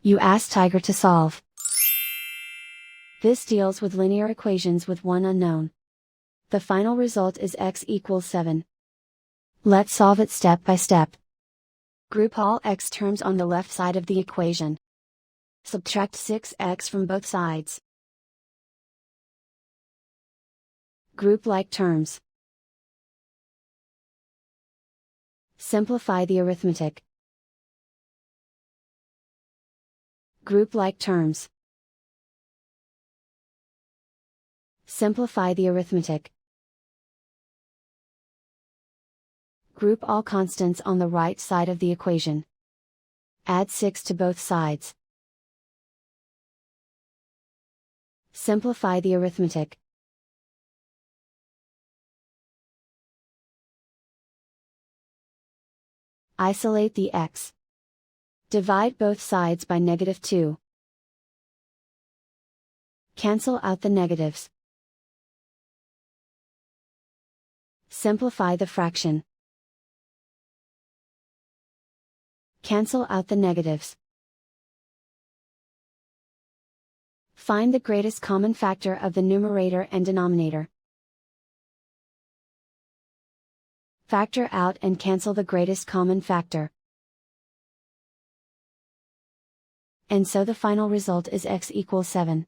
You ask Tiger to solve. This deals with linear equations with one unknown. The final result is x equals 7. Let's solve it step by step. Group all x terms on the left side of the equation. Subtract 6x from both sides. Group like terms. Simplify the arithmetic. Group like terms. Simplify the arithmetic. Group all constants on the right side of the equation. Add 6 to both sides. Simplify the arithmetic. Isolate the x. Divide both sides by -2. Cancel out the negatives. Simplify the fraction. Cancel out the negatives. Find the greatest common factor of the numerator and denominator. Factor out and cancel the greatest common factor. And so the final result is x equals 7.